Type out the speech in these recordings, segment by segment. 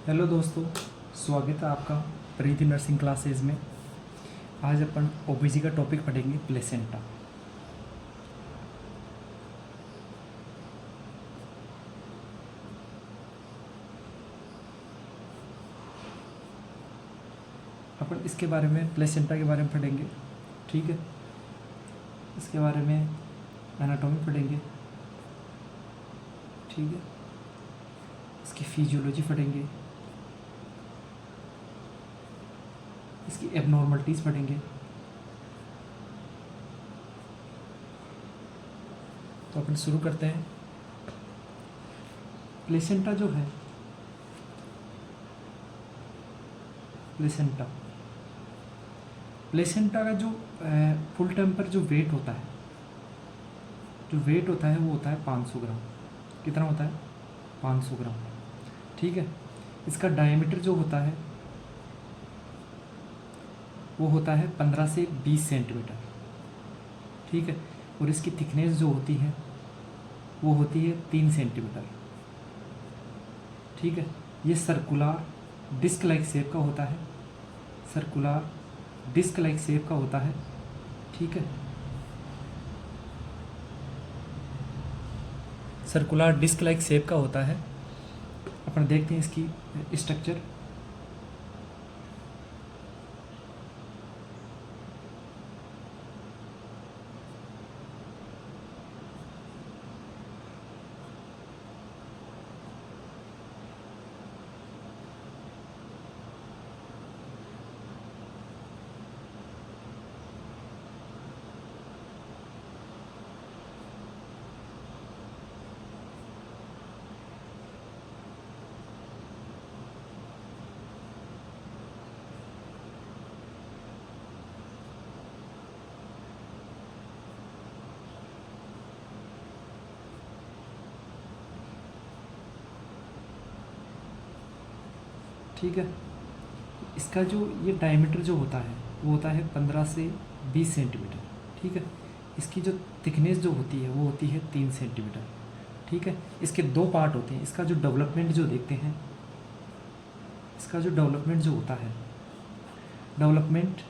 Hello दोस्तों, स्वागत है आपका प्रीति नर्सिंग क्लासेज में। आज अपन ओबीजी का टॉपिक पढ़ेंगे, प्लेसेंटा। अपन इसके बारे में, प्लेसेंटा के बारे में पढ़ेंगे, ठीक है। इसके बारे में एनाटॉमी पढ़ेंगे, ठीक है। इसकी फिजियोलॉजी पढ़ेंगे, इसकी एबनॉर्मलिटीज़ पढ़ेंगे। तो अपन शुरू करते हैं। प्लेसेंटा जो है, प्लेसेंटा का जो फुल टाइम पर जो वेट होता है, वो होता है 500 ग्राम। कितना होता है? 500 ग्राम, ठीक है। इसका डायमीटर जो होता है वो होता है 15 से 20 सेंटीमीटर, ठीक है। और इसकी थिकनेस जो होती है वो होती है 3 सेंटीमीटर, ठीक है। ये सर्कुलर डिस्क लाइक शेप का होता है, ठीक है। सर्कुलर डिस्क लाइक शेप का होता है। अपन देखते हैं इसकी स्ट्रक्चर। ठीक है। इसका जो ये डायमीटर जो होता है वो होता है 15 से 20 सेंटीमीटर, ठीक है। इसकी जो थिकनेस जो होती है वो होती है 3 सेंटीमीटर, ठीक है। इसके 2 पार्ट होते हैं। इसका जो डेवलपमेंट जो देखते हैं, इसका जो डेवलपमेंट जो होता है, डेवलपमेंट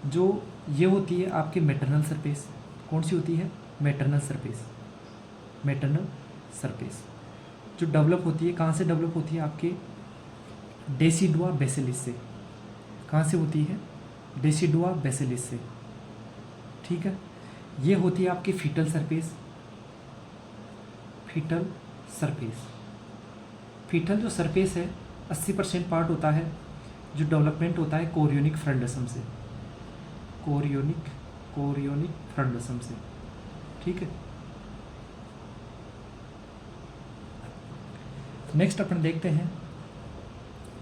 जो ये होती है आपके मैटरनल सरफेस। कौन सी होती है? मैटरनल सरफेस जो डेवलप होती है, कहाँ से डेवलप होती है? आपके डेसिडुआ बेसिलिस से। कहाँ से होती है? डेसिडुआ बेसिलिस से, ठीक है। ये होती है आपकी फीटल सरफेस। फीटल जो सरफेस है 80% पार्ट होता है जो डेवलपमेंट होता है कोरियोनिक फ्रंडसम से, कोरियोनिक फ्रंडसम से, ठीक है। नेक्स्ट अपन देखते हैं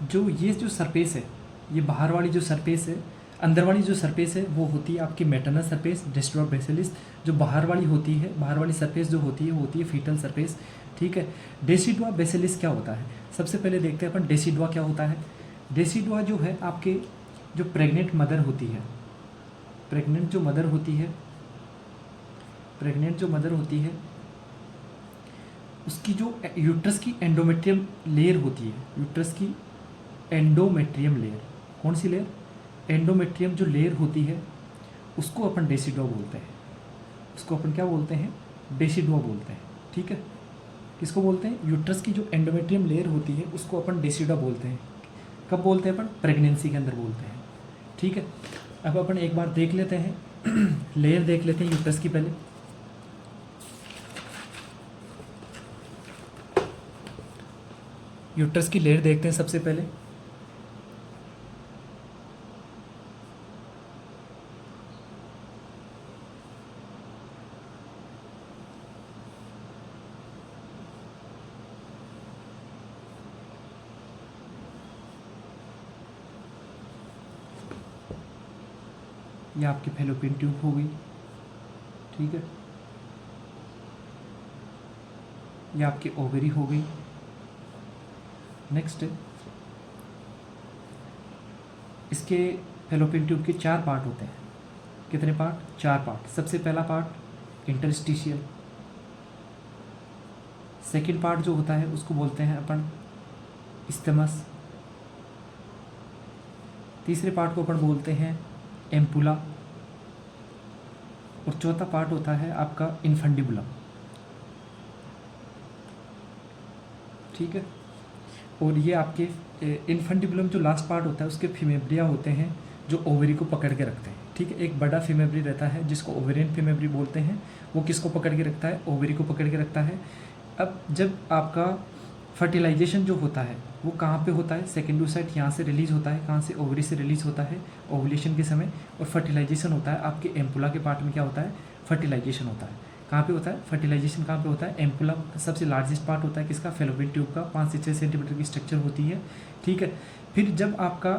जो ये जो सरफेस है, ये बाहर वाली जो सरफेस है, अंदर वाली जो सरफेस है वो होती है आपकी मैटरनल सरफेस, डेसिडुआ बेसिलिस। जो बाहर वाली होती है, बाहर वाली सरफेस जो होती है वो होती है फीटल सरफेस, ठीक है। डेसिडुआ बेसिलिस क्या होता है? सबसे पहले देखते हैं अपन डेसिडुआ क्या होता है। डेसिडुआ जो है आपके जो प्रेग्नेंट मदर होती है, प्रेग्नेंट जो मदर होती है उसकी जो यूट्रस की एंडोमेट्रियम लेयर होती है, यूट्रस की एंडोमेट्रियम लेयर, कौन सी लेयर? एंडोमेट्रियम जो लेयर होती है उसको अपन डेसिडुआ बोलते हैं। उसको अपन क्या बोलते हैं? डेसिडुआ बोलते हैं, ठीक है। किसको बोलते हैं? यूट्रस की जो एंडोमेट्रियम लेयर होती है उसको अपन डेसिडुआ बोलते हैं। कब बोलते हैं अपन? प्रेगनेंसी के अंदर बोलते हैं, ठीक है। अब अपन एक बार देख लेते हैं लेयर देख लेते हैं यूट्रस की। पहले यूट्रस की लेयर देखते हैं सबसे पहले। ये आपकी फैलोपियन ट्यूब हो गई, ठीक है। ये आपकी ओवरी हो गई। नेक्स्ट इसके फैलोपियन ट्यूब के 4 पार्ट होते हैं। कितने पार्ट? 4 पार्ट। सबसे पहला पार्ट इंटरस्टिशियल, सेकंड पार्ट जो होता है उसको बोलते हैं अपन इस्थमस, तीसरे पार्ट को अपन बोलते हैं एम्पुला, और चौथा पार्ट होता है आपका इन्फंडिबुलम। ठीक है, और ये आपके इन्फंडिबुलम जो लास्ट पार्ट होता है उसके फीमेब्रिया होते हैं जो ओवरी को पकड़ के रखते हैं। ठीक है, एक बड़ा फीमेब्री रहता है जिसको ओवेरियन फीमेब्री बोलते हैं, वो किसको पकड़ के रखता है, ओवरी को पकड़ के रखता है। अब जब आपका फर्टिलाइजेशन जो होता है वो कहाँ पे होता है, सेकेंडरी साइट यहाँ से रिलीज़ होता है, कहाँ से, ओवरी से रिलीज़ होता है ओवुलेशन के समय, और फर्टिलाइजेशन होता है आपके एम्पुला के पार्ट में। क्या होता है, फर्टिलाइजेशन होता है। कहाँ पे होता है फर्टिलाइजेशन, कहाँ पे होता है, एम्पुला सबसे लार्जेस्ट पार्ट होता है किसका, फेलोपियन ट्यूब का, 5 से 6 सेंटीमीटर की स्ट्रक्चर होती है। ठीक है, फिर जब आपका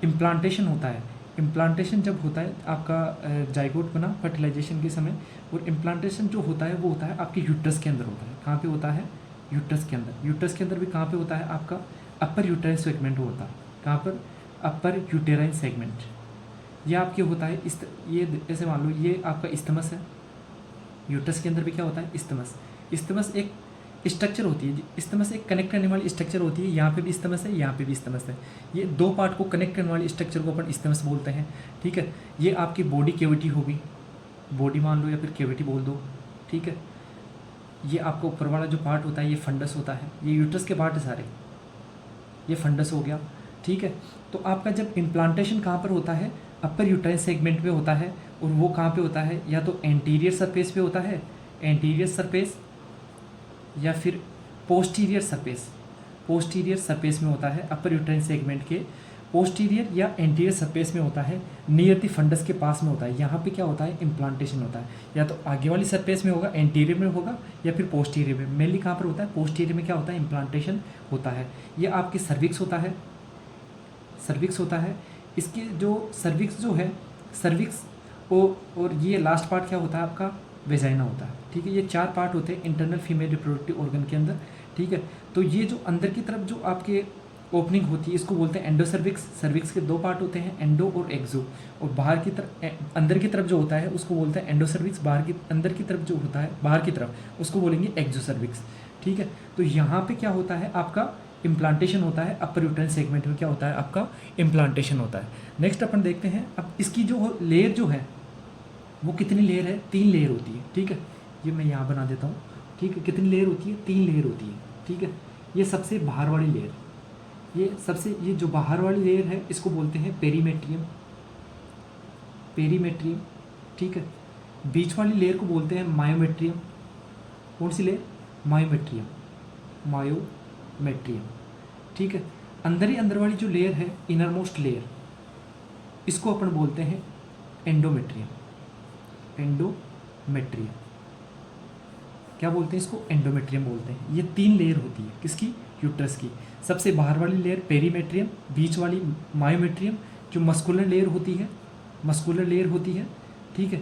इम्प्लांटेशन होता है, इम्प्लांटेशन जब होता है आपका जाइगोट बना फर्टिलाइजेशन के समय, और इम्प्लांटेशन जो होता है वो होता है आपके यूट्रस के अंदर होता है। कहाँ पे होता है, यूट्रस के अंदर। यूट्रस के अंदर भी कहाँ पे होता है आपका अपर यूटेराइन सेगमेंट होता है। कहाँ पर, अपर यूटेराइन सेगमेंट। ये आपके होता है ये ऐसे मान लो ये आपका इस्थमस है। यूट्रस के अंदर भी क्या होता है, इस्थमस। इस्थमस एक स्ट्रक्चर होती है, इस्थमस एक कनेक्ट करने वाली स्ट्रक्चर होती है। यहाँ पे भी इस्थमस है, यहाँ पे भी इस्थमस है। ये दो पार्ट को कनेक्ट करने वाली स्ट्रक्चर को अपन इस्थमस बोलते हैं। ठीक है, ये आपकी बॉडी कैविटी होगी, बॉडी मान लो या फिर कैविटी बोल दो। ठीक है, ये आपका ऊपर वाला जो पार्ट होता है ये फंडस होता है। ये यूट्रस के पार्ट है सारे, ये फंडस हो गया। ठीक है, तो आपका जब इम्प्लांटेशन कहाँ पर होता है, अपर यूट्राइन सेगमेंट पे होता है, और वो कहाँ पे होता है, या तो एंटीरियर सरफेस पे होता है, एंटीरियर सरफेस, या फिर पोस्टीरियर सरफेस। पोस्टीरियर सरफेस में होता है, अपर यूट्राइन सेगमेंट के पोस्टीरियर या एंटीरियर सरफेस में होता है, नियर द फंडस के पास में होता है। यहाँ पे क्या होता है, इम्प्लांटेशन होता है। या तो आगे वाली सरफेस में होगा, एंटीरियर में होगा, या फिर पोस्टीरियर में। मेनली कहाँ पर होता है, पोस्टीरियर में क्या होता है, इम्प्लांटेशन होता है। ये आपकी सर्विक्स होता है, सर्विक्स होता है। इसके जो सर्विक्स जो है, सर्विक्स और ये लास्ट पार्ट क्या होता है आपका, वेजाइना होता है। ठीक है, ये 4 पार्ट होते हैं इंटरनल फीमेल रिप्रोडक्टिव ऑर्गन के अंदर। ठीक है, तो ये जो अंदर की तरफ जो आपके ओपनिंग होती है इसको बोलते हैं एंडोसर्विक्स। सर्विक्स के 2 पार्ट होते हैं, एंडो और एक्सो। और बाहर की तरफ, अंदर की तरफ जो होता है उसको बोलते हैं एंडोसर्विक्स। बाहर की, अंदर की तरफ जो होता है, बाहर की तरफ, उसको बोलेंगे एक्सोसर्विक्स। ठीक है, तो यहाँ पे क्या होता है आपका इम्प्लांटेशन होता है, अपर यूट्राइन सेगमेंट में क्या होता है आपका इम्प्लांटेशन होता है। नेक्स्ट अपन देखते हैं, अब इसकी जो लेयर जो है वो कितनी लेयर है, 3 लेयर होती है। ठीक है, ये मैं यहाँ बना देता हूँ। ठीक है, कितनी लेयर होती है, 3 लेयर होती है। ठीक है, ये सबसे बाहर वाली लेयर, ये जो बाहर वाली लेयर है इसको बोलते हैं पेरीमेट्रियम, पेरीमेट्रियम। ठीक है, बीच वाली लेयर को बोलते हैं मायोमेट्रियम। कौन सी लेयर, मायोमेट्रियम, मायोमेट्रियम। ठीक है, अंदर ही अंदर वाली जो लेयर है, इनर मोस्ट लेयर, इसको अपन बोलते हैं एंडोमेट्रियम, एंडोमेट्रियम। क्या बोलते हैं इसको, एंडोमेट्रियम बोलते हैं। ये 3 लेयर होती है किसकी, यूट्रस की। सबसे बाहर वाली लेयर पेरीमेट्रियम, बीच वाली मायोमेट्रियम, जो मस्कुलर लेयर होती है, मस्कुलर लेयर होती है। ठीक है,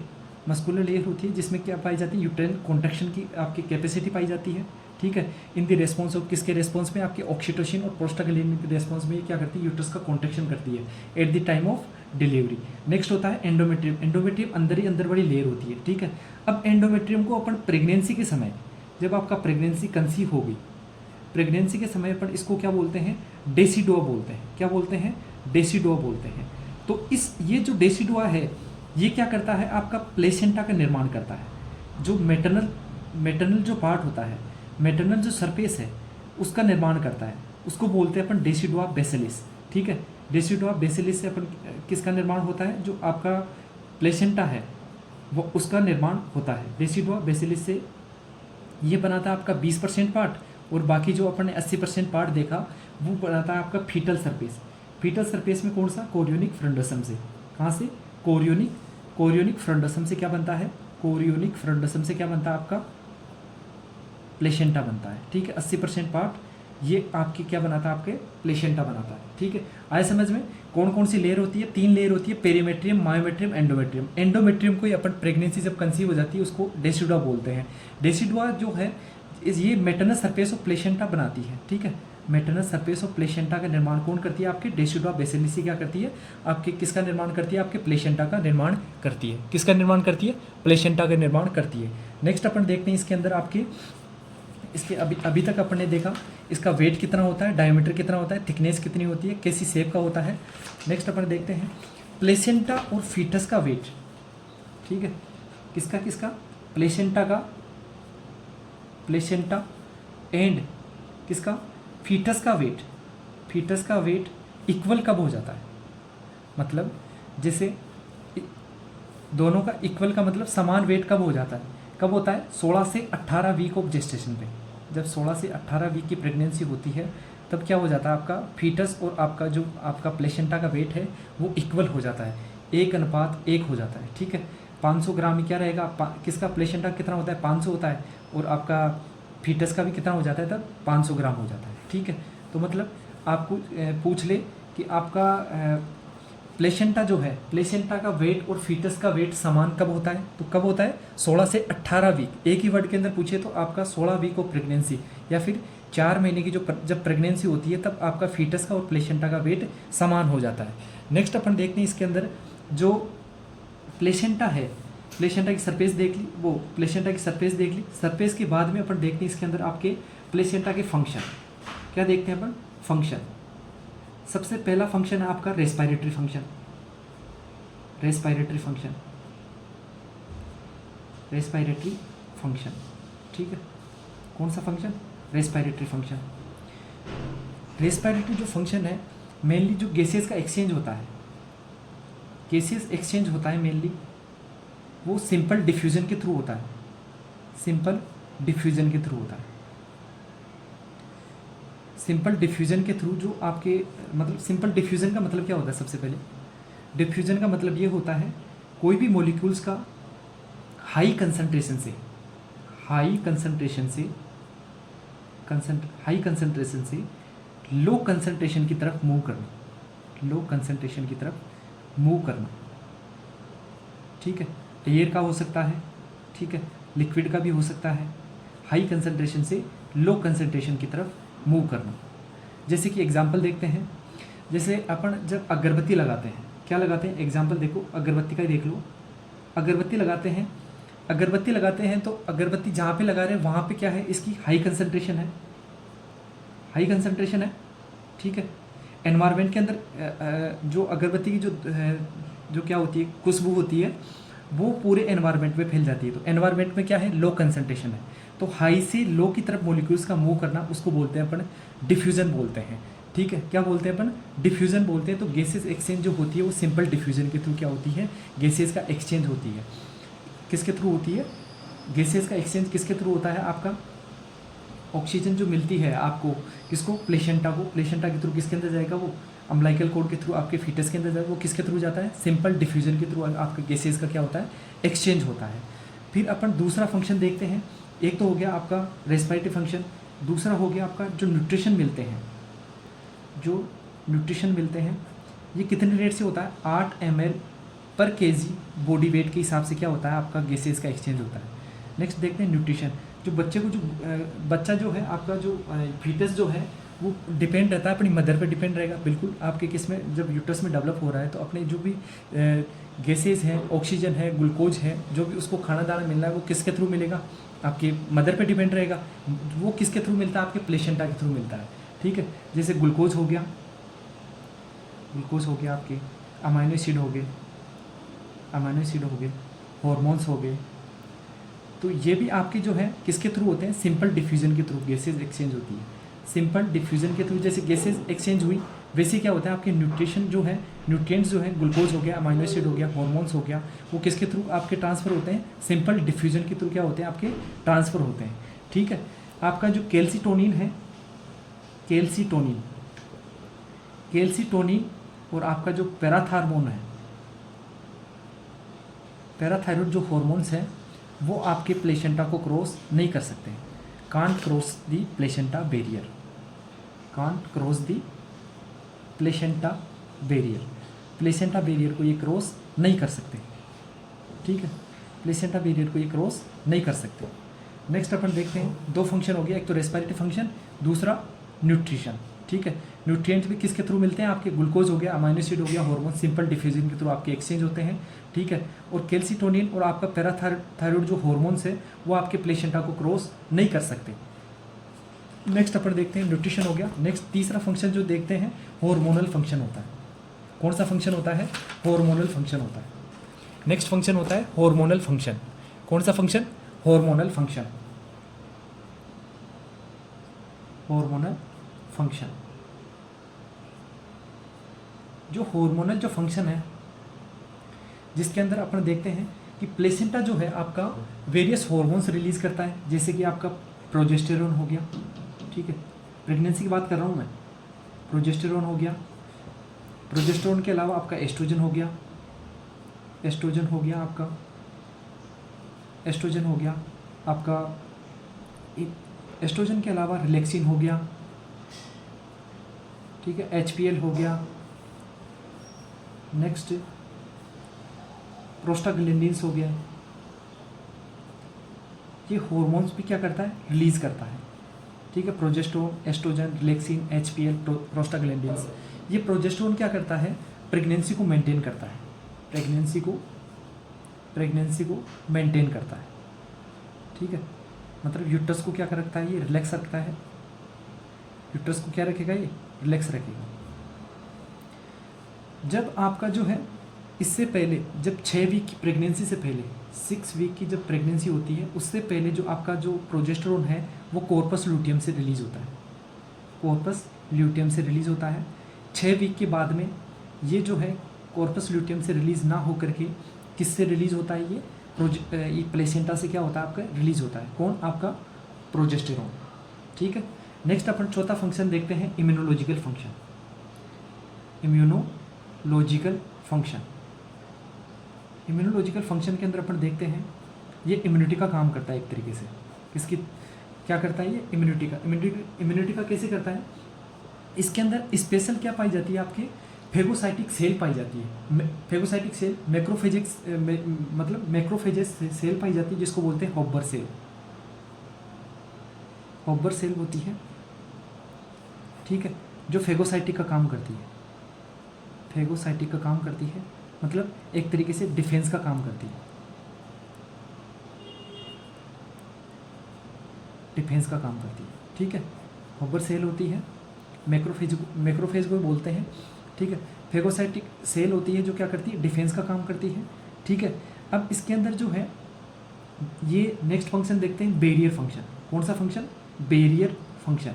मस्कुलर लेयर होती है जिसमें क्या पाई जाती है, यूट्राइन कॉन्ट्रैक्शन की आपकी कैपेसिटी पाई जाती है। ठीक है, इन द रेस्पॉन्स ऑफ किसके रेस्पॉन्स में, आपके ऑक्सीटोसिन और प्रोस्टाग्लैंडिन के रेस्पॉन्स में ये क्या करती है, यूट्रस का कॉन्ट्रैक्शन करती है at the time of delivery. Next होता है एंडोमेट्रियम। एंडोमेट्रियम अंदर ही अंदर वाली लेयर होती है। ठीक है, अब एंडोमेट्रियम को अपन प्रेगनेंसी के समय, जब आपका प्रेगनेंसी कंसीव होगी, प्रेगनेंसी के समय पर इसको क्या बोलते हैं, डेसिडुआ बोलते हैं। क्या बोलते हैं, डेसिडुआ बोलते हैं। तो ये जो डेसिडुआ है ये क्या करता है, आपका प्लेसेंटा का निर्माण करता है। जो मेटरनल जो पार्ट होता है, मेटरनल जो सरफेस है उसका निर्माण करता है, उसको बोलते हैं अपन डेसिडुआ बेसिलिस। ठीक है, डेसिडुआ बेसिलिस से अपन किसका निर्माण होता है, जो आपका प्लेसेंटा है वो उसका निर्माण होता है। डेसिडुआ बेसिलिस से ये बनाता है आपका 20% पार्ट, और बाकी जो अपन ने 80% पार्ट देखा वो बनाता है आपका फीटल सरफेस। फीटल सरफेस में कौन सा, कोरियोनिक फ्रंडसम से। कहाँ से, कोरियोनिक फ्रंडसम से क्या बनता है, कोरियोनिक फ्रंडसम से क्या बनता है आपका प्लेसेंटा बनता है। ठीक है, 80% पार्ट ये आपकी क्या बनाता है, आपके प्लेसेंटा बनाता है। ठीक है, आए समझ में। कौन कौन सी लेयर होती है, 3 लेयर होती है, पेरीमेट्रियम, मायोमेट्रियम, एंडोमेट्रियम। एंडोमेट्रियम को अपन प्रेगनेंसी जब कंसीव हो जाती है उसको डेसिडुआ बोलते हैं। डेसिडुआ जो है ये मेटरनल सरफेस ऑफ प्लेसेंटा बनाती है। ठीक है, मेटरनल सरफेस ऑफ प्लेसेंटा का निर्माण कौन करती है, आपके डेसिडुआ बेसिलिस क्या करती है, आपके किसका निर्माण करती है, आपके प्लेसेंटा का निर्माण करती है। किसका निर्माण करती है, प्लेसेंटा का निर्माण करती है। नेक्स्ट अपन देखते हैं इसके अंदर आपके इसके अभी तक अपन ने देखा इसका वेट कितना होता है, डायमीटर कितना होता है, थिकनेस कितनी होती है, कैसी शेप का होता है। नेक्स्ट अपन देखते हैं प्लेसेंटा और फीटस का वेट। ठीक है, किसका किसका, प्लेसेंटा एंड किसका, फीटस का वेट। फीटस का वेट इक्वल कब हो जाता है, मतलब जैसे दोनों का इक्वल का मतलब समान वेट कब हो जाता है, कब होता है, 16 से 18 वीक ऑफ जेस्टेशन पे। जब 16 से 18 वीक की प्रेगनेंसी होती है तब क्या हो जाता है, आपका फीटस और आपका जो आपका प्लेसेंटा का वेट है वो इक्वल हो जाता है, 1:1 हो जाता है। ठीक है, 500 ग्राम में क्या रहेगा, किसका प्लेसेंटा कितना होता है, 500 होता है, और आपका फीटस का भी कितना हो जाता है तब, 500 ग्राम हो जाता है। ठीक है, तो मतलब आपको पूछ ले कि आपका प्लेसेंटा जो है, प्लेसेंटा का वेट और फीटस का वेट समान कब होता है, तो कब होता है, 16 से 18 वीक। एक ही वर्ड के अंदर पूछे तो आपका 16 वीक ऑफ प्रेगनेंसी या फिर 4 महीने की जब प्रेगनेंसी होती है तब आपका फीटस का और प्लेसेंटा का वेट समान हो जाता है। नेक्स्ट अपन देखते हैं इसके अंदर जो प्लेसेंटा है, प्लेसेंटा की सरफेस देख ली, वो प्लेसेंटा की सरफेस देख ली। सरफेस के बाद में अपन देखते हैं इसके अंदर आपके प्लेसेंटा के फंक्शन। क्या देखते हैं अपन, फंक्शन। सबसे पहला फंक्शन है आपका respiratory function. Respiratory function, respiratory function. ठीक है, कौन सा फंक्शन, रेस्पिरेटरी फंक्शन। रेस्पिरेटरी जो फंक्शन है मेनली जो गैसेस का एक्सचेंज होता है, गैसेस एक्सचेंज होता है मेनली वो सिंपल डिफ्यूजन के थ्रू होता है, सिंपल डिफ्यूजन के थ्रू होता है। सिंपल डिफ्यूजन के थ्रू जो आपके मतलब सिंपल डिफ्यूजन का मतलब क्या होता है, सबसे पहले डिफ्यूजन का मतलब ये होता है कोई भी मॉलिक्यूल्स का हाई कंसंट्रेशन से लो कंसंट्रेशन की तरफ मूव करना, लो कंसंट्रेशन की तरफ मूव करना। ठीक है, एयर का हो सकता है, ठीक है, लिक्विड का भी हो सकता है। हाई कंसंट्रेशन से लो कंसंट्रेशन की तरफ मूव करना। जैसे कि एग्जांपल देखते हैं, जैसे अपन जब अगरबत्ती लगाते हैं, क्या लगाते हैं, एग्जांपल देखो, अगरबत्ती का ही देख लो। अगरबत्ती लगाते हैं तो अगरबत्ती जहाँ पे लगा रहे हैं वहाँ पे क्या है, इसकी हाई कंसंट्रेशन है। ठीक है, एनवायरनमेंट के अंदर जो अगरबत्ती की जो क्या होती है, खुशबू होती है, वो पूरे एनवायरनमेंट में फैल जाती है। तो एनवायरनमेंट में क्या है, लो कंसंट्रेशन है, तो हाई से लो की तरफ मॉलिक्यूल्स का मूव करना उसको बोलते हैं अपन डिफ्यूजन बोलते हैं। ठीक है, क्या बोलते हैं अपन, डिफ्यूजन बोलते हैं। तो गैसेस एक्सचेंज जो होती है वो सिंपल डिफ्यूजन के थ्रू क्या होती है, गैसेस का एक्सचेंज होती है। किसके थ्रू होती है, गैसेस का एक्सचेंज किसके थ्रू होता है, आपका ऑक्सीजन जो मिलती है आपको, किसको, प्लेसेंटा को, प्लेसेंटा के थ्रू किसके अंदर जाएगा, वो अम्बिलिकल कॉर्ड के थ्रू आपके फीटस के अंदर जाएगा, वो किसके थ्रू जाता है, सिंपल डिफ्यूजन के थ्रू आपके गैसेस का क्या होता है, एक्सचेंज होता है। फिर अपन दूसरा फंक्शन देखते हैं, एक तो हो गया आपका रेस्पिरेटरी फंक्शन, दूसरा हो गया आपका जो न्यूट्रिशन मिलते हैं, ये कितने रेट से होता है, 8 ml पर kg बॉडी वेट के हिसाब से क्या होता है, आपका गैसेस का एक्सचेंज होता है। नेक्स्ट देखते हैं न्यूट्रिशन। जो बच्चा जो है आपका, जो फीटस जो है वो डिपेंड रहता है अपनी मदर पे, डिपेंड रहेगा बिल्कुल। आपके किस में जब यूट्रस में डेवलप हो रहा है तो अपने जो भी गैसेस हैं, ऑक्सीजन है, ग्लूकोज है, जो भी उसको खाना दाना मिल रहा है वो किसके थ्रू मिलेगा, आपके मदर पे डिपेंड रहेगा। वो किसके थ्रू मिलता है, आपके प्लेसेंटा के थ्रू मिलता है। ठीक है, जैसे ग्लूकोज हो गया आपके, अमाइनो एसिड हो गए, हार्मोन्स हो गए, तो ये भी आपके जो है किसके थ्रू होते हैं, सिंपल डिफ्यूजन के थ्रू गैसेज एक्सचेंज होती है। सिंपल डिफ्यूजन के थ्रू जैसे गैसेज एक्सचेंज हुई, वैसे क्या होता है आपके न्यूट्रिशन जो है, न्यूट्रिएंट्स जो है, ग्लूकोज हो गया, अमाइनो एसिड हो गया, हार्मोन्स हो गया, वो किसके थ्रू आपके ट्रांसफ़र होते हैं, सिंपल डिफ्यूजन के थ्रू क्या होते हैं, आपके ट्रांसफ़र होते हैं। ठीक है, आपका जो कैल्सीटोनिन है, कैल्सीटोनिन और आपका जो पैराथायरॉयड जो हार्मोन्स हैं वो आपके प्लेसेंटा को क्रॉस नहीं कर सकते, can't cross the placenta barrier, placenta barrier को ये क्रॉस नहीं कर सकते। ठीक है, प्लेसेंटा बैरियर को ये क्रॉस नहीं कर सकते। नेक्स्ट अपन देखते हैं, 2 फंक्शन हो गया, एक तो रेस्पिरेटरी फंक्शन, दूसरा न्यूट्रिशन। ठीक है, न्यूट्रिएंट्स भी किसके थ्रू मिलते हैं, आपके ग्लूकोज हो गया, अमाइनो एसिड हो गया, हार्मोन सिंपल डिफ्यूजन के थ्रू आपके एक्सचेंज होते हैं। ठीक है, और कैल्सीटोनिन और आपका पैराथायरॉयड जो हार्मोन्स है वो आपके प्लेसेंटा को क्रॉस नहीं कर सकते। नेक्स्ट अपन देखते हैं न्यूट्रिशन हो गया। नेक्स्ट तीसरा फंक्शन जो देखते हैं हार्मोनल फंक्शन होता है। कौन सा फंक्शन होता है? हार्मोनल फंक्शन होता है। नेक्स्ट फंक्शन होता है हार्मोनल फंक्शन। कौन सा function? Hormonal function. Hormonal function जो हार्मोनल जो फंक्शन है, जिसके अंदर अपन देखते हैं कि प्लेसेंटा जो है आपका वेरियस हार्मोन्स रिलीज करता है, जैसे कि आपका प्रोजेस्टेरोन हो गया, ठीक है, प्रेगनेंसी की बात कर रहा हूँ मैं। प्रोजेस्टेरोन हो गया, प्रोजेस्टेरोन के अलावा आपका एस्ट्रोजन हो गया, एस्ट्रोजन हो गया आपका, एस्ट्रोजन हो गया आपका, एस्ट्रोजन के अलावा रिलैक्सिन हो गया, ठीक है, HPL हो गया। नेक्स्ट प्रोस्टाग्लैंडिन्स हो गया। ये हार्मोन्स भी क्या करता है? रिलीज करता है, ठीक है। Progesterone, estrogen, relaxin, HPL, prostaglandins. ये प्रोजेस्टेरोन क्या करता है? प्रेगनेंसी को मेंटेन करता है, प्रेगनेंसी को मेंटेन करता है, ठीक है। मतलब यूट्रस को क्या कर रखता है? ये रिलैक्स रखता है। यूट्रस को क्या रखेगा? ये रिलैक्स रखेगा। जब आपका जो है इससे पहले, जब 6 वीक की प्रेगनेंसी से पहले, 6 वीक की जब प्रेगनेंसी होती है, उससे पहले जो आपका जो प्रोजेस्टेरोन है वो कॉर्पस ल्यूटियम से रिलीज होता है, कॉर्पस ल्यूटियम से रिलीज होता है। 6 वीक के बाद में ये जो है कॉर्पस ल्यूटियम से रिलीज ना हो करके किससे रिलीज होता है? ये प्लेसेंटा से क्या होता है? आपका रिलीज होता है। कौन? आपका प्रोजेस्टेरोन, ठीक है। नेक्स्ट अपन चौथा फंक्शन देखते हैं immunological function. Immunological function, immunological function के अंदर अपन देखते हैं ये इम्यूनिटी का काम करता है एक तरीके से। इसकी क्या करता है? ये इम्यूनिटी का कैसे करता है? इसके अंदर स्पेशल क्या पाई जाती है? आपके फेगोसाइटिक सेल पाई जाती है। फेगोसाइटिक सेल मतलब मैक्रोफेजेस सेल पाई जाती है, जिसको बोलते हैं हॉपर सेल। हॉपर सेल होती है, ठीक है, जो फेगोसाइटिक का काम करती है। फेगोसाइटिक का काम करती है मतलब एक तरीके से डिफेंस का काम करती है, डिफेंस का काम करती है, ठीक है। हॉपर सेल होती है, मैक्रोफेज को बोलते हैं, ठीक है। फेगोसाइटिक सेल होती है जो क्या करती है? डिफेंस का काम करती है, ठीक है। अब इसके अंदर जो है ये नेक्स्ट फंक्शन देखते हैं बैरियर फंक्शन। कौन सा function? Barrier function,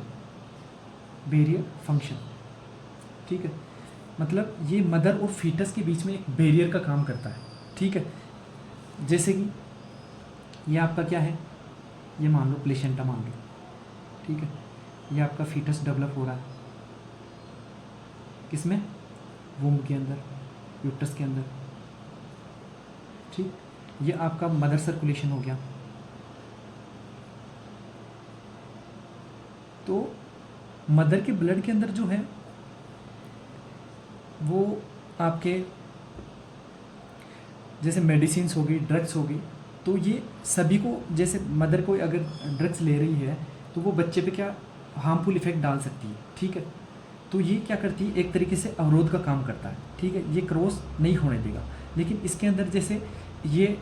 barrier function, ठीक है। मतलब ये मदर और फीटस के बीच में एक बैरियर का काम करता है, ठीक है। जैसे कि ये आपका क्या है? ये मान लो प्लेसेंटा मान लो, ठीक है। ये आपका फीटस डेवलप हो रहा है किसमें? वूम्ब के अंदर, यूट्रस के अंदर, ठीक। ये आपका मदर सर्कुलेशन हो गया। तो मदर के ब्लड के अंदर जो है वो आपके जैसे मेडिसिन्स होगी, ड्रग्स होगी, तो ये सभी को, जैसे मदर को अगर ड्रग्स ले रही है तो वो बच्चे पे क्या हार्मफुल इफेक्ट डाल सकती है, ठीक है। तो ये क्या करती है? एक तरीके से अवरोध का काम करता है, ठीक है। ये क्रॉस नहीं होने देगा। लेकिन इसके अंदर जैसे ये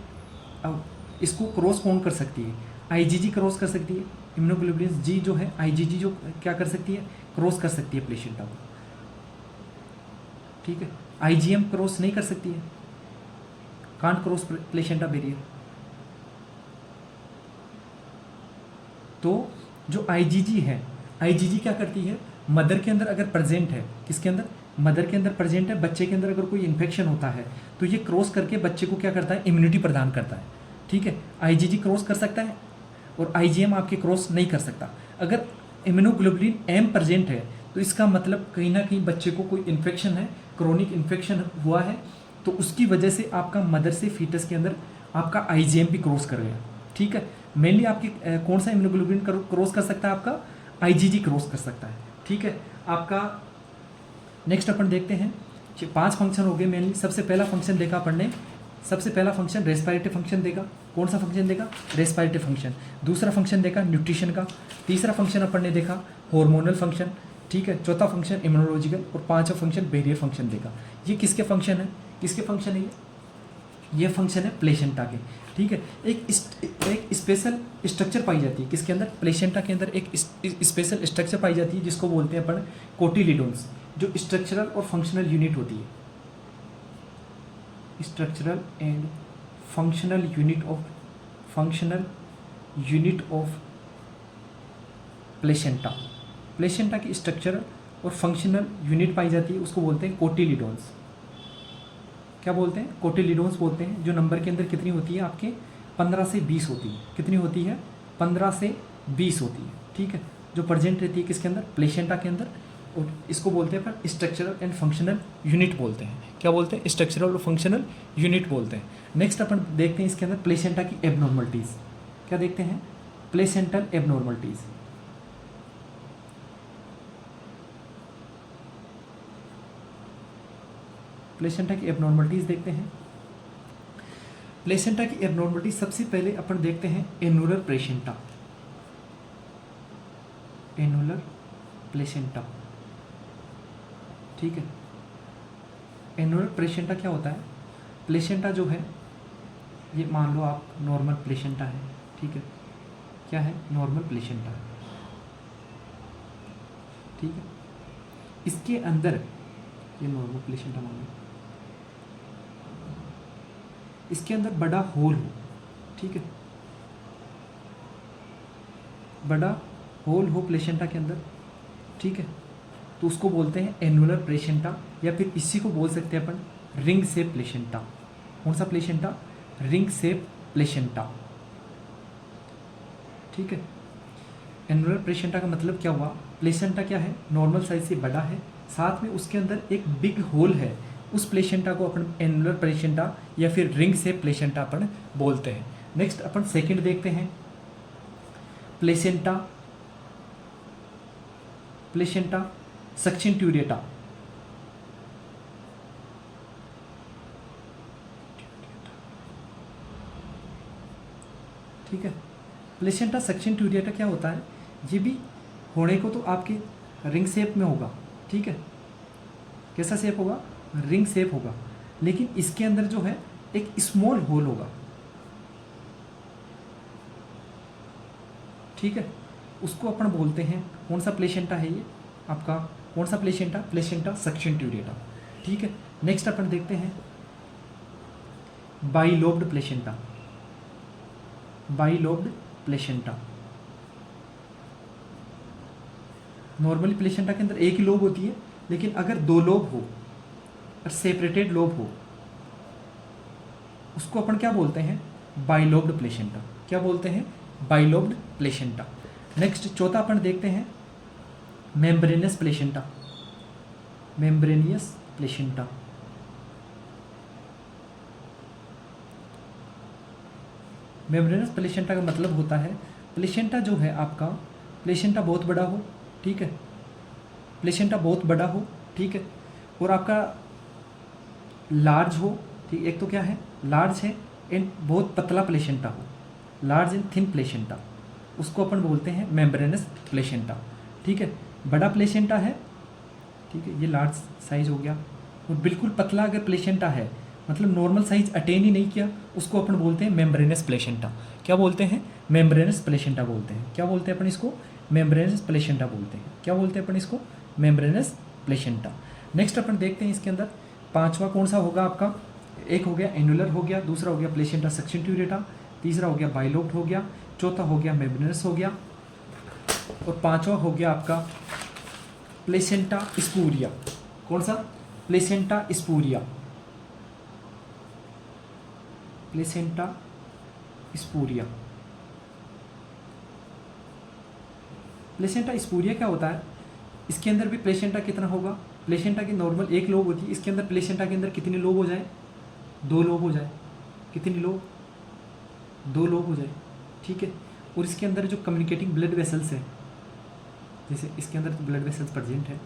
इसको क्रॉस कौन कर सकती है? IgG क्रॉस कर सकती है। इम्यूनोग्लोबुलिन जी जो है, IgG जो क्या कर सकती है? क्रॉस कर सकती है प्लेसेंटा को, ठीक है। IgM क्रॉस नहीं कर सकती है, कांट क्रॉस प्लेसेंटा बैरियर। तो जो IgG है, IgG क्या करती है? मदर के अंदर अगर प्रेजेंट है, किसके अंदर? मदर के अंदर प्रेजेंट है, बच्चे के अंदर अगर कोई इन्फेक्शन होता है तो ये क्रॉस करके बच्चे को क्या करता है? इम्यूनिटी प्रदान करता है, ठीक है। IgG क्रॉस कर सकता है और IgM आपके क्रॉस नहीं कर सकता। अगर इम्यूनोग्लोबुलिन M प्रेजेंट है तो इसका मतलब कहीं ना कहीं बच्चे को कोई इन्फेक्शन है, क्रोनिक इन्फेक्शन हुआ है, तो उसकी वजह से आपका मदर से फीटस के अंदर आपका IgM भी क्रॉस करेगा, ठीक है। मेनली आपकी कौन सा इम्यूनोग्लोबुलिन क्रॉस कर सकता है? आपका IgG क्रॉस कर सकता है, ठीक है। आपका नेक्स्ट अपन देखते हैं 5 फंक्शन हो गए मेनली। सबसे पहला फंक्शन देखा अपन ने, सबसे पहला फंक्शन रेस्पिरेटरी फंक्शन देगा। कौन सा फंक्शन देगा? Respiratory function. दूसरा फंक्शन देखा न्यूट्रिशन का। तीसरा फंक्शन अपन ने देखा हार्मोनल फंक्शन, ठीक है। चौथा फंक्शन इम्यूनोलॉजिकल और 5वां फंक्शन बैरियर फंक्शन देखा। ये किसके फंक्शन है? किसके फंक्शन है ये? ये फंक्शन है प्लेसेंटा के, ठीक है। एक स्पेशल स्ट्रक्चर पाई जाती है किसके अंदर, प्लेसेंटा के अंदर एक स्पेशल स्ट्रक्चर पाई जाती है जिसको बोलते हैं अपन कोटिलिडोन्स, जो स्ट्रक्चरल और फंक्शनल यूनिट होती है, structural and functional unit of placenta. Placenta की स्ट्रक्चरल और फंक्शनल यूनिट पाई जाती है, उसको बोलते हैं कोटिलिडोन्स। क्या बोलते हैं, कोटिलिडोन्स बोलते हैं। जो नंबर के अंदर कितनी होती है आपके 15 से 20 होती है, कितनी होती है 15 से 20 होती है, ठीक है, जो प्रेजेंट रहती है किसके अंदर, प्लेसेंटा के अंदर। और इसको बोलते हैं पर स्ट्रक्चरल एंड फंक्शनल यूनिट बोलते हैं। क्या बोलते हैं, स्ट्रक्चरल और फंक्शनल यूनिट बोलते हैं। नेक्स्ट अपन देखते हैं इसके अंदर प्लेसेंटा की एबनॉर्मलिटीज़। क्या देखते हैं, प्लेसेंटल एबनॉर्मलिटीज़। प्लेसेंटा की एबनॉर्मलिटीज़ देखते हैं। प्लेसेंटा की एबनॉर्मलिटीज सबसे पहले अपन देखते हैं एनुलर प्लेसेंटा। एनुलर प्लेसेंटा, ठीक है। एनुलर प्लेसेंटा क्या होता है, प्लेसेंटा जो है ये मान लो आप नॉर्मल प्लेसेंटा है, ठीक है, क्या है नॉर्मल प्लेसेंटा, ठीक है। इसके अंदर ये नॉर्मल प्लेसेंटा मान लो, इसके अंदर बड़ा होल हो, ठीक है, बड़ा होल हो प्लेसेंटा के अंदर, ठीक है, तो उसको बोलते हैं एनुलर प्लेसेंटा, या फिर इसी को बोल सकते हैं अपन रिंग शेप प्लेसेंटा। कौन सा प्लेसेंटा, रिंग शेप प्लेसेंटा, ठीक है। एनुलर प्लेसेंटा का मतलब क्या हुआ, प्लेसेंटा क्या है, नॉर्मल साइज से बड़ा है, साथ में उसके अंदर एक बिग होल है, उस प्लेसेंटा को अपन एनुलर प्लेसेंटा या फिर रिंग शेप प्लेसेंटा अपन बोलते हैं। नेक्स्ट अपन सेकंड देखते हैं प्लेसेंटा सक्सेंट्यूरेटा। ठीक है, प्लेसेंटा सक्सेंट्यूरेटा क्या होता है, ये भी होने को तो आपके रिंग शेप में होगा, ठीक है, कैसा शेप होगा, रिंग शेप होगा, लेकिन इसके अंदर जो है एक स्मॉल होल होगा, ठीक है, उसको अपन बोलते हैं कौन सा प्लेसेंटा है ये आपका, कौन सा प्लेसेंटा, प्लेसेंटा सक्सेंट्यूरेटा, ठीक है। नेक्स्ट अपन देखते हैं bilobed placenta. Bilobed placenta, normally placenta के अंदर एक ही लोब होती है, लेकिन अगर दो लोब हो और सेपरेटेड लोब हो उसको अपन क्या बोलते हैं, बाइलोब्ड प्लेसेंटा। क्या बोलते हैं, बाइलोब्ड प्लेसेंटा। नेक्स्ट चौथा अपन देखते हैं membranosus placenta. Membranosus placenta, membranosus placenta का मतलब होता है प्लेसेंटा जो है आपका, प्लेसेंटा बहुत बड़ा हो, ठीक है, प्लेसेंटा बहुत बड़ा हो, ठीक है, और आपका लार्ज हो, ठीक, एक तो क्या है लार्ज है एंड बहुत पतला प्लेसेंटा हो, लार्ज एंड थिन प्लेसेंटा, उसको अपन बोलते हैं मेम्ब्रेनस प्लेसेंटा, ठीक है। बड़ा प्लेसेंटा है, ठीक है, ये लार्ज साइज हो गया, और बिल्कुल पतला अगर प्लेसेंटा है, मतलब नॉर्मल साइज अटेन ही नहीं किया, उसको अपन बोलते हैं मेम्ब्रेनस प्लेसेंटा। क्या बोलते हैं, मेम्ब्रेनस प्लेसेंटा बोलते हैं। क्या बोलते हैं अपन इसको, मेम्ब्रेनस प्लेसेंटा बोलते हैं। क्या बोलते हैं अपन इसको, मेम्ब्रेनस प्लेसेंटा। नेक्स्ट अपन देखते हैं इसके अंदर पांचवा कौन सा होगा आपका, एक हो गया एनुलर हो गया, दूसरा हो गया प्लेसेंटा सक्सेंट्यूरेटा, तीसरा हो गया बाइलोब्ड हो गया, चौथा हो गया मेम्ब्रेनस हो गया, और पांचवा हो गया आपका प्लेसेंटा स्पूरिया। कौन सा, प्लेसेंटा स्पूरिया, प्लेसेंटा स्पूरिया। प्लेसेंटा स्पूरिया क्या होता है, इसके अंदर भी प्लेसेंटा कितना होगा, प्लेसेंटा की नॉर्मल एक लोब होती है, इसके अंदर प्लेसेंटा के अंदर कितने लोब हो जाए, दो लोब हो जाए, कितनी लोब, दो लोब हो जाए, ठीक है। और इसके अंदर जो कम्युनिकेटिंग ब्लड वेसल्स है, जैसे इसके अंदर ब्लड वेसल्स प्रेजेंट है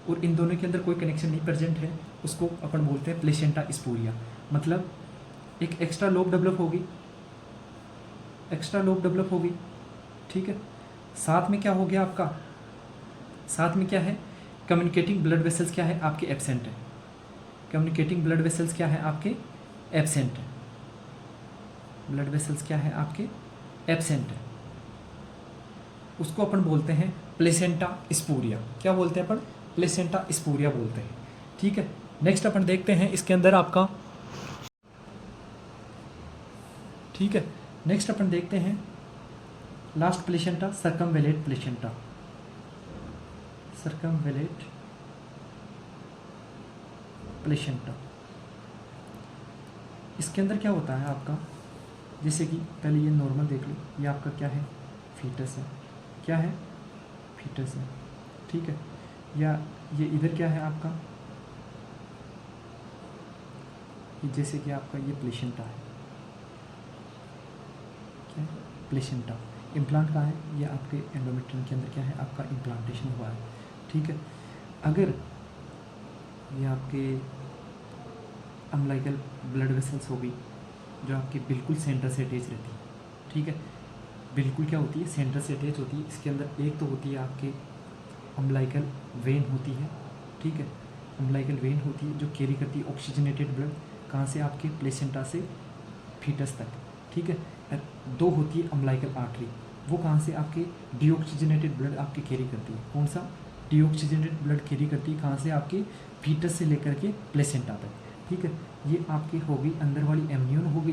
और इन दोनों के अंदर कोई कनेक्शन नहीं प्रेजेंट है, उसको अपन बोलते हैं प्लेसेंटा स्पूरिया। मतलब एक एक्स्ट्रा लोब डेवलप होगी, एक्स्ट्रा लोब डेवलप होगी, ठीक है। साथ में क्या हो गया आपका, साथ में क्या है, कम्युनिकेटिंग ब्लड वेसल्स क्या है आपके एब्सेंट है, कम्युनिकेटिंग ब्लड वेसल्स क्या है आपके एब्सेंट है, ब्लड वेसल्स क्या है आपके एब्सेंट है, उसको अपन बोलते हैं प्लेसेंटा स्पूरिया। क्या बोलते हैं अपन? प्लेसेंटा स्पूरिया बोलते हैं। ठीक है, नेक्स्ट अपन देखते हैं इसके अंदर आपका, ठीक है, नेक्स्ट अपन देखते हैं लास्ट प्लेसेंटा, सर्कमवेलेट प्लेसेंटा। सर्कमवेलेट प्लेसेंटा, इसके अंदर क्या होता है आपका, जैसे कि पहले ये नॉर्मल देख लो, ये आपका क्या है, फीटस है। क्या है? फीटस है। ठीक है, या ये इधर क्या है आपका, ये जैसे कि आपका ये प्लेसेंटा है। क्या है? प्लेसेंटा। इम्प्लांट कहाँ है? ये आपके एंडोमेट्रियम के अंदर क्या है आपका इम्प्लांटेशन हुआ है। ठीक है, अगर ये आपके अम्लाइकल ब्लड वेसल्स होगी जो आपकी बिल्कुल सेंटर से अटैच रहती है। ठीक है, बिल्कुल क्या होती है, सेंटर से अटैच होती है। इसके अंदर एक तो होती है आपके अम्लाइकल वेन होती है। ठीक है, अम्लाइकल वेन होती है जो कैरी करती है ऑक्सीजनेटेड ब्लड, कहाँ से, आपके प्लेसेंटा से फीटस तक। ठीक है, दो होती है अम्लाइकल आर्टरी, वो कहाँ से, आपके डीऑक्सीजनेटेड ब्लड आपके कैरी करती है। कौन सा? डीऑक्सीजनेटेड ब्लड कैरी करती है कहाँ से, आपके फीटस से लेकर के प्लेसेंटा तक। ठीक है, ये आपकी होगी अंदर वाली एमनियन होगी,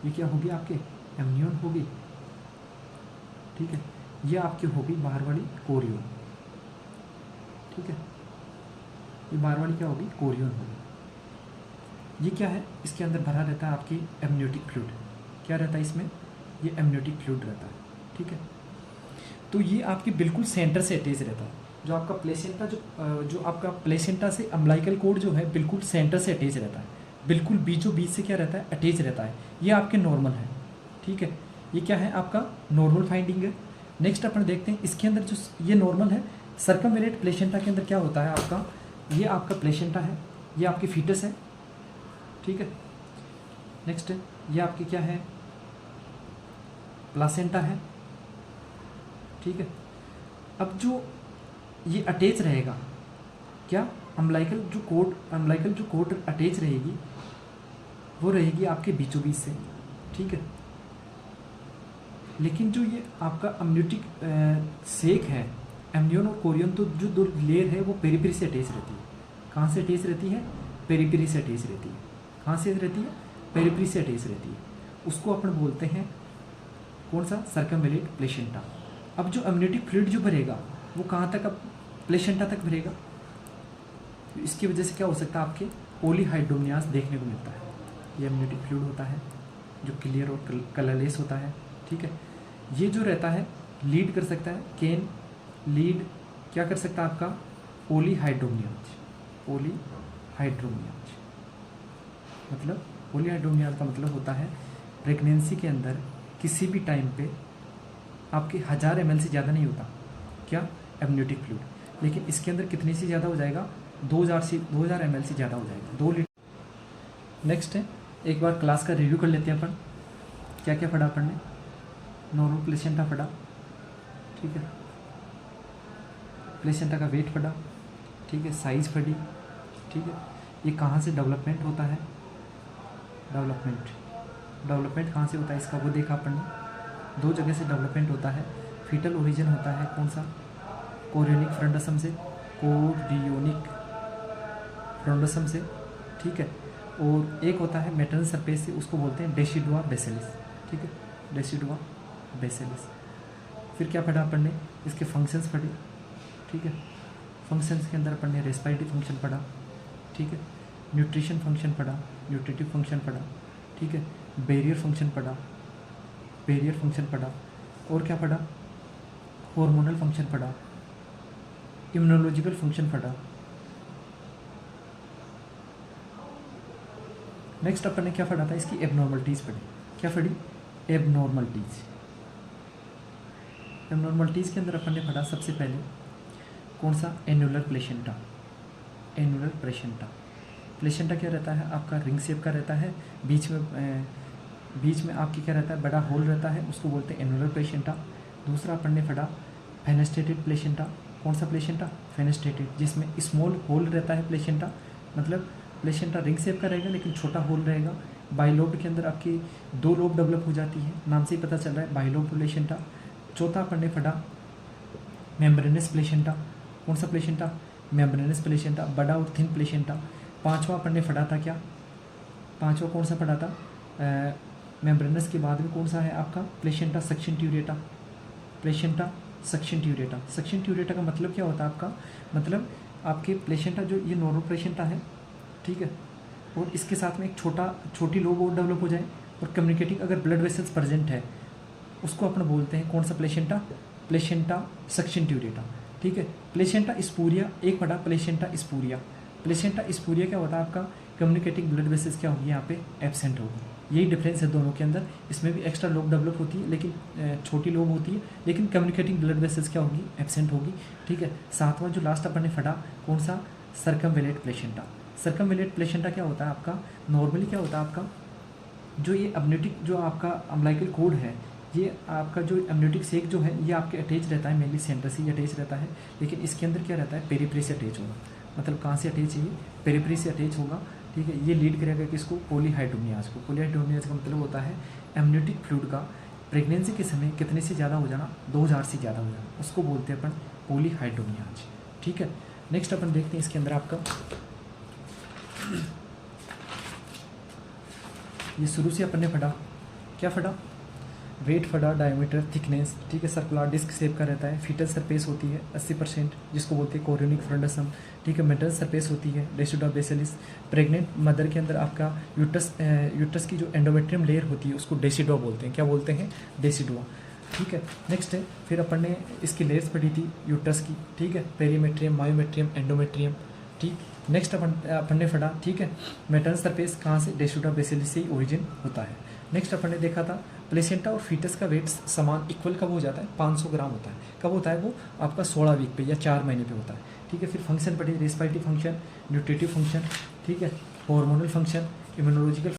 ये क्या होगी आपके एमनियन होगी। ठीक है, ये आपकी होगी बाहर वाली कोरियन। ठीक है, ये बाहर वाली क्या होगी, कोरियन होगी। ये क्या है, इसके अंदर भरा रहता है आपकी एमनियोटिक फ्लूइड। क्या रहता है इसमें, ये एमनियोटिक फ्लूइड रहता है। ठीक है, तो ये आपके बिल्कुल सेंटर से अटैच रहता है। जो आपका प्लेसेंटा जो आपका प्लेसेंटा से अम्लाइकल कोड जो है बिल्कुल सेंटर से अटैच रहता है, बिल्कुल बीचों बीच से क्या रहता है, अटैच रहता है। ये आपके नॉर्मल है। ठीक है, ये क्या है आपका नॉर्मल फाइंडिंग है। नेक्स्ट अपन देखते हैं इसके अंदर जो ये नॉर्मल है, सर्कमवेलेट प्लेसेंटा के अंदर क्या होता है आपका, ये आपका प्लेसेंटा है, ये आपकी फीटस है। ठीक है, नेक्स्ट ये आपकी क्या है, प्लासेंटा है। ठीक है, अब जो ये अटैच रहेगा क्या, अम्लाइकल जो कोड अटैच रहेगी वो रहेगी आपके बीचों बीच से। ठीक है, लेकिन जो ये आपका अम्नियोटिक सेक है, एमनियन और कोरियन, तो जो दो लेयर है वो पेरिफेरी से अटैच रहती है। कहाँ से अटैच रहती है, पेरिफेरी से अटैच रहती है। कहाँ से रहती है, पेरिफेरी से अटैच रहती है। उसको अपन बोलते हैं कौन सा, सर्कमवेलेट प्लेसेंटा। अब जो अम्नियोटिक फ्लूइड जो भरेगा वो कहाँ तक, अब प्लेसेंटा तक भरेगा। इसकी वजह से क्या हो सकता है, आपके पॉलीहाइड्रोमियास देखने को मिलता है। ये अम्नियोटिक फ्लूइड होता है जो क्लियर और कलरलेस होता है। ठीक है, ये जो रहता है लीड कर सकता है, कैन लीड क्या कर सकता है आपका, पॉलीहाइड्रोमियाज। पॉलीहाइड्रोमियाज मतलब, पॉलीहाइड्रोमियाज का मतलब होता है प्रेगनेंसी के अंदर किसी भी टाइम पे आपके 1000 ml से ज़्यादा नहीं होता क्या, एमनियोटिक फ्लूइड, लेकिन इसके अंदर कितने से ज़्यादा हो जाएगा, 2000 ml से ज़्यादा हो जाएगा, 2 लीटर। नेक्स्ट है, एक बार क्लास का रिव्यू कर लेते हैं अपन। क्या क्या पढ़ा अपन ने, नॉर्मल प्लेसेंटा पढ़ा। ठीक है, प्लेसेंटा का वेट पढ़ा। ठीक है, साइज पढ़ी। ठीक है, ये कहाँ से डेवलपमेंट होता है, डेवलपमेंट कहाँ से होता है इसका, वो देखा अपन ने। 2 जगह से डेवलपमेंट होता है। फीटल ओरिजिन होता है कौन सा, कोरियोनिक फ्रंडसम से, कोरियोनिक फ्रंडसम से। ठीक है, और एक होता है मैटरनल सरफेस से, उसको बोलते हैं डेसिडुआ बेसिलिस। ठीक है, डेसिडुआ बेसिलिस। फिर क्या पढ़ा अपन ने, इसके फंक्शंस पढ़े। ठीक है, फंक्शंस के अंदर अपन ने रेस्पिरेटरी फंक्शन पढ़ा। ठीक है, न्यूट्रिशन फंक्शन पढ़ा, न्यूट्रिटिव फंक्शन पढ़ा। ठीक है, बैरियर फंक्शन पढ़ा, और क्या पढ़ा, हार्मोनल फंक्शन पढ़ा, इम्यूनोलॉजिकल फंक्शन पढ़ा। नेक्स्ट अपन ने क्या पढ़ा था, इसकी एबनॉर्मलिटीज़ पढ़ी। क्या पढ़ी, एबनॉर्मलिटीज़ के अंदर अपन ने पढ़ा सबसे पहले कौन सा, एनुलर प्लेसेंटा। प्लेसेंटा क्या रहता है आपका, रिंग शेप का रहता है, बीच में आपकी क्या रहता है, बड़ा होल रहता है, उसको बोलते हैं एनुलर प्लेसेंटा। दूसरा अपन ने पढ़ा फेनेस्ट्रेटेड प्लेसेंटा। कौन सा प्लेसेंटा, फेनेस्ट्रेटेड, जिसमें स्मॉल होल रहता है प्लेसेंटा, मतलब प्लेसेंटा रिंग शेप का रहेगा लेकिन छोटा होल रहेगा। बाइलोब के अंदर आपकी 2 लोब डेवलप हो जाती है, नाम से ही पता चल रहा है बाइलोब प्लेसेंटा। चौथा अपन ने पढ़ा मेम्ब्रेनस प्लेसेंटा। कौन सा प्लेसेंटा? मेम्ब्रेनस प्लेसेंटा, बड़ा और थिन प्लेसेंटा। पांचवा अपन ने पढ़ा था क्या? पांचवा कौन सा पढ़ा था? मेम्ब्रेनस के बाद में कौन सा है आपका? Placenta succenturiata. Placenta succenturiata. Succenturiata का मतलब क्या होता है आपका? मतलब आपके प्लेसेंटा जो ये नॉर्मल प्लेसेंटा है, ठीक है, और इसके साथ में एक छोटी लोब और डेवलप हो जाए और कम्युनिकेटिंग अगर ब्लड वेसल्स प्रेजेंट है, उसको अपन बोलते हैं कौन सा प्लेसेंटा? Placenta suction ट्यूरेटा। ठीक है। प्लेसेंटा स्पूरिया, एक बड़ा प्लेसेंटा स्पूरिया। प्लेसेंटा स्पूरिया क्या होता है आपका? कम्युनिकेटिंग ब्लड वेसल्स क्या होगी यहाँ पे? एब्सेंट होगी। यही डिफरेंस है दोनों के अंदर। इसमें भी एक्स्ट्रा लोब डेवलप होती है, लेकिन छोटी लोब होती है, लेकिन कम्युनिकेटिंग ब्लड वेसल्स क्या होगी? एब्सेंट होगी। ठीक है। सातवां जो लास्ट अपन ने पढ़ा कौन सा? सर्कमवेलेट प्लेसेंटा। सर्कमवेलेट प्लेसेंटा क्या होता है आपका? नॉर्मली क्या होता है आपका? जो ये अम्नियोटिक जो आपका अम्बिलिकल कोड है, ये आपका जो अम्नियोटिक सेक जो है ये आपके अटैच रहता है, मेनली सेंटर से ये अटैच रहता है, लेकिन इसके अंदर क्या रहता है? पेरिफेरी से अटैच होगा। मतलब कहाँ से अटैच है? ये पेरिफेरी से अटैच होगा। ठीक है। ये लीड करेगा किसको? पॉलीहाइड्रोनियाज को। पॉलीहाइड्रोनियाज का मतलब होता है एमनियोटिक फ्लूइड का प्रेगनेंसी के समय कितने से ज़्यादा हो जाना? 2000 से ज़्यादा हो जाना, उसको बोलते हैं अपन पॉलीहाइड्रोनियाज। ठीक है। नेक्स्ट अपन देखते हैं इसके अंदर आपका ये शुरू से अपन ने पढ़ा क्या पढ़ा? वेट पढ़ा, डायमीटर, थिकनेस। ठीक है। सर्कुलर डिस्क शेप का रहता है। फीटल सरफेस होती है 80%, जिसको बोलते हैं कोरियोनिक फ्लोंडसम। ठीक है। मेटल सरफेस होती है डेसिडुआ बेसिलिस। प्रेग्नेंट मदर के अंदर आपका यूट्रस की जो एंडोमेट्रियम लेयर होती है उसको डेसिडुआ बोलते हैं। क्या बोलते हैं? डेसिडुआ। ठीक है। नेक्स्ट है फिर अपन ने इसकी लेयर्स पढ़ी थी यूट्रस की। ठीक है। Perimetrium, myometrium, endometrium. ठीक। नेक्स्ट अपन ने पढ़ा, ठीक है, मेटल सरफेस कहाँ से? डेसिडुआ बेसिलिस से ही ओरिजिन होता है। नेक्स्ट अपन ने देखा था प्लेसेंटा और फीटस का वेट समान इक्वल कब हो जाता है? 500 ग्राम होता है। कब होता है वो? आपका 16 वीक पे या 4 महीने पे होता है। ठीक है। फिर फंक्शन पढ़ी, रेस्पिरेटरी फंक्शन, न्यूट्रिटिव फंक्शन, ठीक है, हार्मोनल फंक्शन, इम्यूनोलॉजिकल